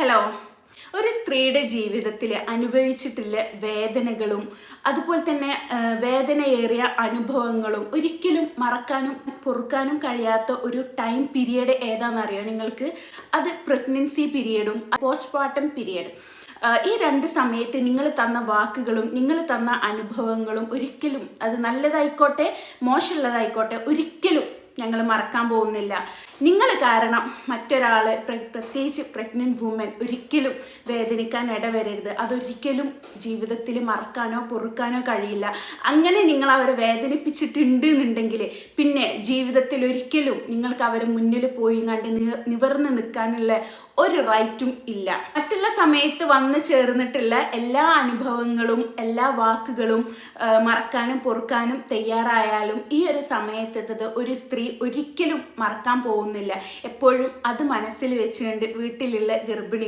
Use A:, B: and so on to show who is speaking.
A: Hello. ഒരു സ്ത്രീയുടെ ജീവിതത്തിൽ അനുഭവിച്ചിട്ടുള്ള വേദനകളും അതുപോലെ തന്നെ വേദനയേറിയ അനുഭവങ്ങളും ഒരിക്കലും മറക്കാനും പൊറുക്കാനും കഴിയാത്ത ഒരു ടൈം പീരിയഡ് ഏതാണെന്നറിയോ നിങ്ങൾക്ക്? അത് പ്രഗ്നൻസി പീരിയഡും പോസ്റ്റ്മോർട്ടം പീരിയഡും. ഈ രണ്ട് സമയത്ത് നിങ്ങൾ തന്ന വാക്കുകളും നിങ്ങൾ തന്ന അനുഭവങ്ങളും ഒരിക്കലും, അത് നല്ലതായിക്കോട്ടെ മോശമുള്ളതായിക്കോട്ടെ, ഒരിക്കലും ഞങ്ങൾ മറക്കാൻ പോകുന്നില്ല. നിങ്ങൾ കാരണം മറ്റൊരാൾ, പ്രത്യേകിച്ച് പ്രഗ്നൻറ്റ് വുമൻ, ഒരിക്കലും വേദനിക്കാൻ ഇടവരരുത്. അതൊരിക്കലും ജീവിതത്തിൽ മറക്കാനോ പൊറുക്കാനോ കഴിയില്ല. അങ്ങനെ നിങ്ങൾ അവരെ വേദനിപ്പിച്ചിട്ടുണ്ട് എന്നുണ്ടെങ്കിൽ പിന്നെ ജീവിതത്തിൽ ഒരിക്കലും നിങ്ങൾക്ക് അവരെ മുന്നിൽ പോയി കണ്ട് നിവർന്ന് നിൽക്കാനുള്ള ഒരു റൈറ്റും ഇല്ല. മറ്റുള്ള സമയത്ത് വന്നു ചേർന്നിട്ടുള്ള എല്ലാ അനുഭവങ്ങളും എല്ലാ വാക്കുകളും മറക്കാനും പൊറുക്കാനും തയ്യാറായാലും ഈ ഒരു സമയത്തത് ഒരു സ്ത്രീ ഒരിക്കലും മറക്കാൻ പോകുന്നില്ല. എപ്പോഴും അത് മനസ്സിൽ വെച്ചുകൊണ്ട് വീട്ടിലുള്ള ഗർഭിണി